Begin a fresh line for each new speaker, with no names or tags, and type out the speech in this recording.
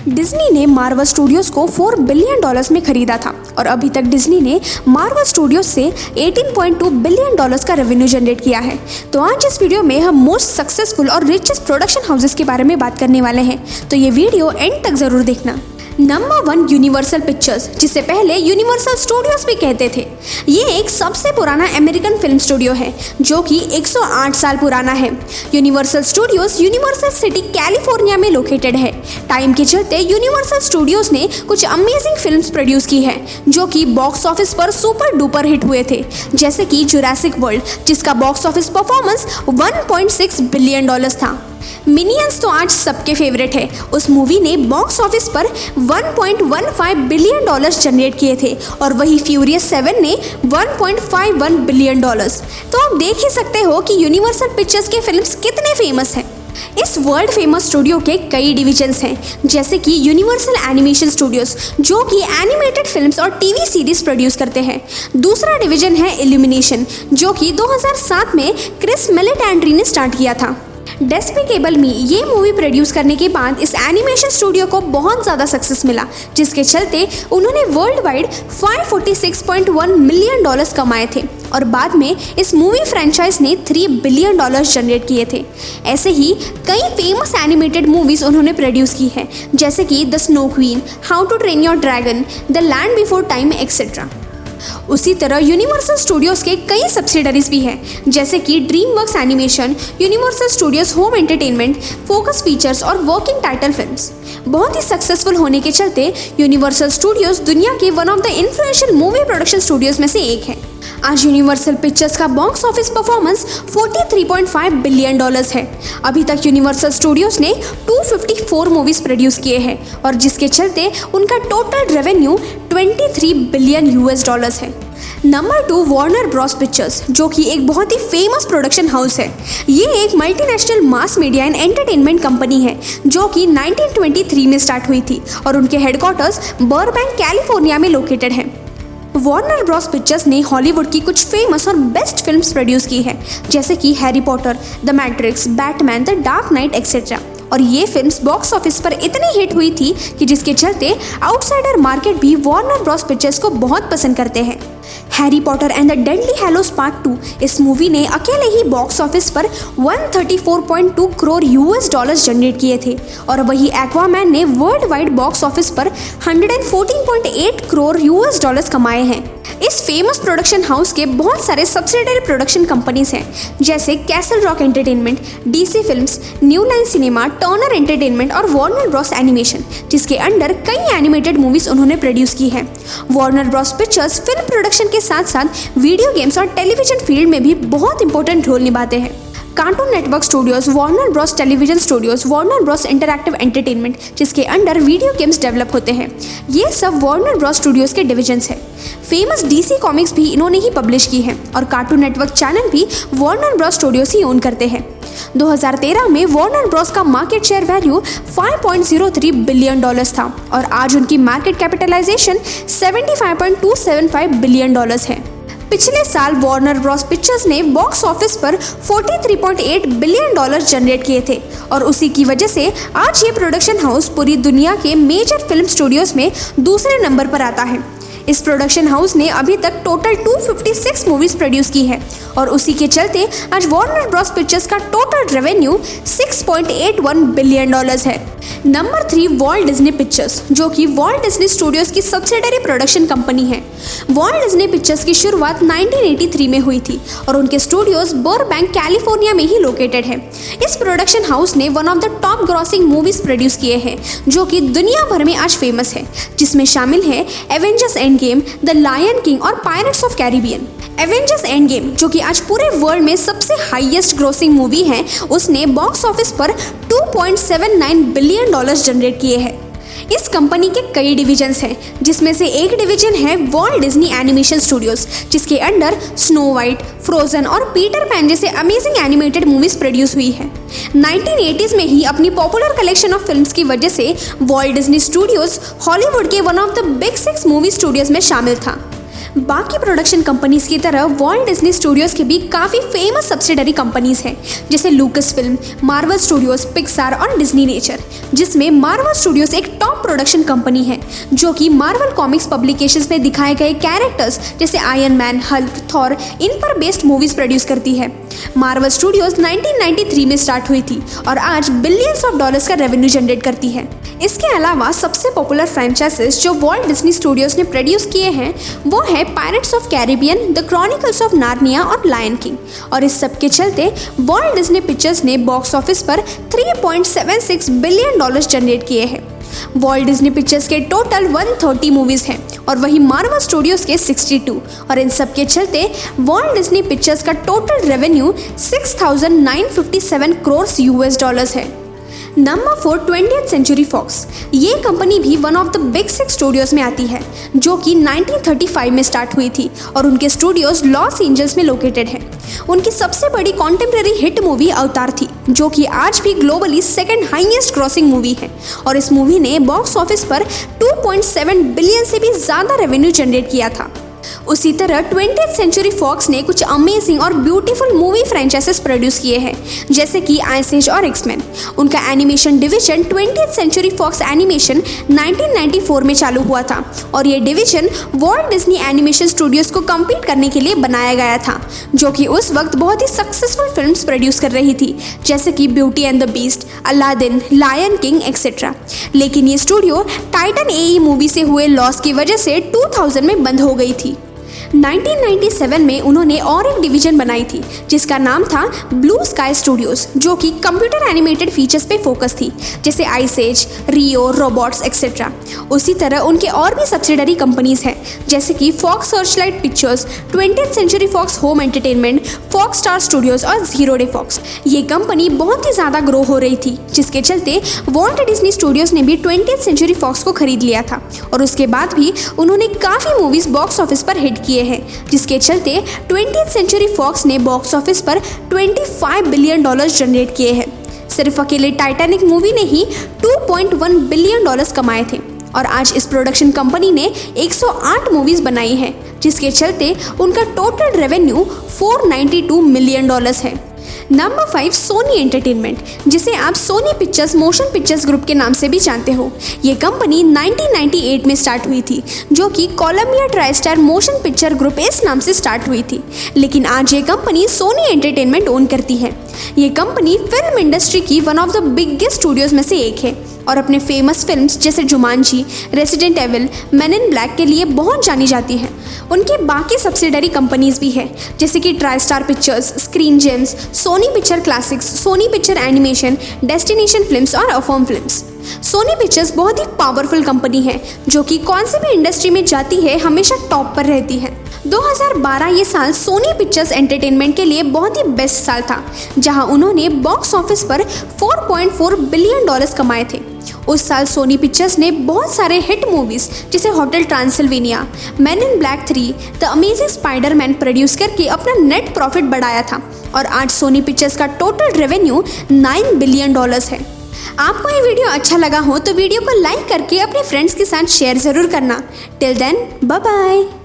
Disney ने Marvel studios को $4 billion में खरीदा था और अभी तक डिज्नी ने मार्वल स्टूडियोज से $18.2 बिलियन का रेवेन्यू जनरेट किया है। तो आज इस वीडियो में हम मोस्ट सक्सेसफुल और रिचेस्ट प्रोडक्शन हाउसेस के बारे में बात करने वाले हैं, तो ये वीडियो एंड तक जरूर देखना। नंबर 1 यूनिवर्सल पिक्चर्स, जिसे पहले यूनिवर्सल स्टूडियोज भी कहते थे। ये एक सबसे पुराना अमेरिकन फिल्म स्टूडियो है जो कि 108 साल पुराना है। Universal studios universal city California में लोकेटेड है। टाइम के चलते यूनिवर्सल स्टूडियोज ने कुछ अमेजिंग फिल्म्स प्रोड्यूस की है जो कि बॉक्स ऑफिस पर सुपर डुपर हिट हुए थे, जैसे कि जुरासिक वर्ल्ड, जिसका बॉक्स ऑफिस परफॉर्मेंस $1.6 बिलियन था। मिनियंस तो आज सबके फेवरेट है। उस मूवी ने बॉक्स ऑफिस पर $1.15 बिलियन जनरेट किए थे और वही फ्यूरियस 7 ने $1.51 बिलियन। तो आप देख ही सकते हो कि यूनिवर्सल पिक्चर्स के फिल्म्स कितने फेमस हैं। इस वर्ल्ड फेमस स्टूडियो के कई डिविजन्स हैं, जैसे कि यूनिवर्सल एनिमेशन स्टूडियोज जो कि एनिमेटेड फिल्म्स और टीवी सीरीज प्रोड्यूस करते हैं। दूसरा डिवीजन है इल्यूमिनेशन, जो कि 2007 में क्रिस मेलेटैंड्री ने स्टार्ट किया था। डेस्पिकेबल मी ये मूवी प्रोड्यूस करने के बाद इस एनिमेशन स्टूडियो को बहुत ज़्यादा सक्सेस मिला, जिसके चलते उन्होंने वर्ल्ड वाइड $546.1 मिलियन कमाए थे और बाद में इस मूवी फ्रेंचाइज ने $3 बिलियन जनरेट किए थे। ऐसे ही कई फेमस एनिमेटेड मूवीज़ उन्होंने प्रोड्यूस की है, जैसे कि the Snow Queen, how to train your dragon, the land before time etcetera. उसी तरह यूनिवर्सल स्टूडियोज के कई सब्सिडरीज भी हैं, जैसे कि DreamWorks animation, universal studios home entertainment, focus features और वर्किंग टाइटल फिल्म्स। बहुत ही सक्सेसफुल होने के चलते यूनिवर्सल स्टूडियोज दुनिया के one of the influential movie production studios में से एक है। आज यूनिवर्सल पिक्चर्स का बॉक्स ऑफिस परफॉर्मेंस $43.5 बिलियन है। अभी तक यूनिवर्सल स्टूडियोज ने 254 मूवीज प्रोड्यूस किए हैं और जिसके चलते उनका टोटल रेवेन्यू $23 बिलियन है। नंबर 2 वार्नर ब्रॉस पिक्चर्स, जो कि एक बहुत ही फेमस प्रोडक्शन हाउस है। ये एक multinational mass media and entertainment company है जो कि 1923 में स्टार्ट हुई थी और उनके हेडक्वार्टर्स बर्बैंक कैलिफोर्निया में लोकेटेड है। वार्नर ब्रॉस पिक्चर्स ने हॉलीवुड की कुछ फेमस और बेस्ट फिल्म्स प्रोड्यूस की है, जैसे कि Harry Potter, the matrix, Batman, the dark night etcetera. और ये फिल्म्स बॉक्स ऑफिस पर इतनी हिट हुई थी कि जिसके चलते आउटसाइडर मार्केट भी वार्नर ब्रॉस पिक्चर्स को बहुत पसंद करते हैं। Harry Potter and the deadly hallows part 2 इस मूवी ने अकेले ही बॉक्स ऑफिस पर $134.2 करोड़ जनरेट किए थे और वही एक्वामैन ने वर्ल्ड वाइड बॉक्स ऑफिस पर $114.8 करोड़ कमाए हैं। इस फेमस प्रोडक्शन हाउस के बहुत सारे सब्सिडियरी प्रोडक्शन कंपनीज हैं, जैसे castle rock entertainment, DC films, new line cinema, Turner entertainment और वार्नर ब्रॉस एनिमेशन, जिसके अंडर कई एनिमेटेड मूवीज उन्होंने प्रोड्यूस की है। Warner Bros pictures film production के साथ साथ वीडियो गेम्स और टेलीविजन फील्ड में भी बहुत इंपॉर्टेंट रोल निभाते हैं। Cartoon network studios, Warner Bros television studios, Warner Bros interactive entertainment, जिसके अंडर वीडियो गेम्स डेवलप होते हैं। ये सब वार्नर ब्रॉस स्टूडियोज के डिविजन्स हैं। फेमस डीसी कॉमिक्स भी इन्होंने ही पब्लिश की है और कार्टून नेटवर्क चैनल भी वार्नर ब्रॉस स्टूडियोज ही ओन करते हैं। 2013 में वार्नर ब्रॉस का मार्केट शेयर वैल्यू $5.03 बिलियन था और आज उनकी मार्केट कैपिटलाइजेशन $75.275 बिलियन है। पिछले साल वार्नर ब्रॉस पिक्चर्स ने बॉक्स ऑफिस पर $43.8 बिलियन जनरेट किए थे और उसी की वजह से आज ये प्रोडक्शन हाउस पूरी दुनिया के मेजर फिल्म स्टूडियोज में दूसरे नंबर पर आता है। इस प्रोडक्शन हाउस ने अभी तक टोटल 256 मूवीज प्रोड्यूस की है और उसी के चलते आज वार्नर ब्रॉस पिक्चर्स का टोटल रेवेन्यू $6.81 बिलियन है। नंबर 3 वॉल्ट डिज्नी पिक्चर्स, जो कि वॉल्ट डिज्नी स्टूडियोज की सब्सिडियरी प्रोडक्शन कंपनी है। वॉल्ट डिज्नी पिक्चर्स की शुरुआत 1983 में हुई थी और उनके स्टूडियोज बर्बैंक कैलिफोर्निया में ही लोकेटेड है। इस प्रोडक्शन हाउस ने one of the top grossing movies produce किए हैं जो कि दुनिया भर में आज फेमस है, जिसमें शामिल है Avengers end game, the lion king और pirates of Caribbean. Avengers end game, जो कि आज पूरे वर्ल्ड में सबसे हाईएस्ट ग्रोसिंग मूवी है, उसने बॉक्स ऑफिस पर $2.79 बिलियन जनरेट किए हैं। इस कंपनी के कई डिविजन्स हैं, जिसमें से एक डिवीजन है वॉल्ट डिज्नी एनिमेशन स्टूडियोज, जिसके अंडर स्नो वाइट, फ्रोजन और पीटर पैन जैसे अमेजिंग एनिमेटेड मूवीज प्रोड्यूस हुई है। 1980s में ही अपनी पॉपुलर कलेक्शन ऑफ फिल्म्स की वजह से वॉल्ट डिज्नी स्टूडियोज हॉलीवुड के one of the big 6 movie studios में शामिल था। बाकी प्रोडक्शन कंपनीज की तरह वॉल्ट डिज्नी स्टूडियोज के भी काफ़ी फेमस सब्सिडरी कंपनीज हैं, जैसे लूकस फिल्म, मार्वल स्टूडियोज, पिक्सार और डिज्नी नेचर, जिसमें मार्वल स्टूडियोज एक टॉप प्रोडक्शन कंपनी है जो कि मार्वल कॉमिक्स पब्लिकेशंस में दिखाए गए कैरेक्टर्स जैसे आयरन मैन, हल्क, थॉर इन पर बेस्ड मूवीज प्रोड्यूस करती है। मार्वल स्टूडियोज 1993 में स्टार्ट हुई थी और आज बिलियंस ऑफ डॉलर्स का रेवेन्यू जनरेट करती है। इसके अलावा सबसे पॉपुलर फ्रेंचाइजेस जो वॉल्ट डिज्नी स्टूडियोज ने प्रोड्यूस किए हैं वो है pirates of Caribbean, the chronicles of Narnia और लायन किंग। और इस सब के चलते वॉल्ट डिज्नी पिक्चर्स ने बॉक्स ऑफिस पर 3.76 बिलियन डॉलर्स जनरेट किए हैं। वॉल्ट डिज्नी पिक्चर्स के टोटल 130 मूवीज हैं और वही मार्वल स्टूडियोज के 62, और इन सब के चलते वॉल्ट डिज्नी पिक्चर्स का total revenue 6,957 crore US dollars है। Number 4, 20th century Fox. ये कंपनी भी one of the big 6 studios में आती है जो कि 1935 में स्टार्ट हुई थी और उनके स्टूडियोज लॉस एंजल्स में लोकेटेड है। उनकी सबसे बड़ी कॉन्टेम्प्रेरी हिट मूवी अवतार थी जो कि आज भी globally second highest crossing movie है और इस मूवी ने बॉक्स ऑफिस पर 2.7 बिलियन से भी ज़्यादा रेवेन्यू जनरेट किया था। उसी तरह 20th सेंचुरी फॉक्स ने कुछ अमेजिंग और ब्यूटीफुल मूवी फ्रेंचाइजेस प्रोड्यूस किए हैं जैसे कि आइस एज और एक्समैन। उनका animation division 20th century Fox animation 1994 में चालू हुआ था और ये division Walt Disney animation studios को कम्पीट करने के लिए बनाया गया था जो कि उस वक्त बहुत ही सक्सेसफुल फिल्म्स प्रोड्यूस कर रही थी जैसे कि Beauty and the Beast, Aladdin, Lion King etcetera. लेकिन ये स्टूडियो टाइटन एई मूवी से हुए लॉस की वजह से 2000 में बंद हो गई थी। 1997 में उन्होंने और एक डिवीजन बनाई थी जिसका नाम था ब्लू स्काई स्टूडियोज जो कि कंप्यूटर एनिमेटेड फीचर्स पे फोकस थी जैसे आइस एज, रियो, रोबोट्स एक्सेट्रा। उसी तरह उनके और भी सब्सिडरी कंपनीज हैं जैसे कि Fox Searchlight Pictures, 20th century Fox home entertainment, Fox Star Studios और जीरो डे फॉक्स। ये कंपनी बहुत ही ज़्यादा ग्रो हो रही थी जिसके चलते वॉल्ट डिज्नी स्टूडियोज ने भी 20th सेंचुरी फॉक्स को खरीद लिया था और उसके बाद भी उन्होंने काफ़ी मूवीज़ बॉक्स ऑफिस पर हिट किए हैं जिसके चलते 20th सेंचुरी फॉक्स ने बॉक्स ऑफिस पर 25 बिलियन डॉलर्स जनरेट किए हैं। सिर्फ अकेले टाइटैनिक मूवी ने ही 2.1 बिलियन डॉलर्स कमाए थे और आज इस प्रोडक्शन कंपनी ने 108 मूवीज बनाई हैं जिसके चलते उनका टोटल रेवेन्यू 492 मिलियन डॉलर्स है। नंबर 5, सोनी एंटरटेनमेंट, जिसे आप Sony Pictures Motion Pictures Group के नाम से भी जानते हो। ये कंपनी 1998 में स्टार्ट हुई थी जो कि Colombia Tristar motion picture group इस नाम से स्टार्ट हुई थी, लेकिन आज ये कंपनी सोनी एंटरटेनमेंट ओन करती है। ये कंपनी फिल्म इंडस्ट्री की one of the biggest studios में से एक है और अपने फेमस फिल्म्स जैसे जुमांजी, रेसिडेंट एविल, मेन इन ब्लैक के लिए बहुत जानी जाती है। उनके बाकी सब्सिडरी कंपनीज भी है जैसे कि TriStar pictures, screen gems, Sony picture classics, Sony picture animation, destination films और अफर्म फिल्म्स। सोनी पिक्चर्स बहुत ही पावरफुल कंपनी है जो कि कौन सी भी इंडस्ट्री में जाती है हमेशा टॉप पर रहती है। 2012 ये साल सोनी पिक्चर्स एंटरटेनमेंट के लिए बहुत ही बेस्ट साल था जहां उन्होंने बॉक्स ऑफिस पर 4.4 बिलियन डॉलर्स कमाए थे। उस साल सोनी पिक्चर्स ने बहुत सारे हिट मूवीज जैसे hotel Transylvania, main in black 3, the amazing Spiderman produce करके अपना नेट प्रॉफिट बढ़ाया था और आज सोनी पिक्चर्स का टोटल रेवेन्यू 9 बिलियन डॉलर्स है। आपको ये वीडियो अच्छा लगा हो तो वीडियो को लाइक करके अपने फ्रेंड्स के साथ शेयर ज़रूर करना। Till then, bye bye.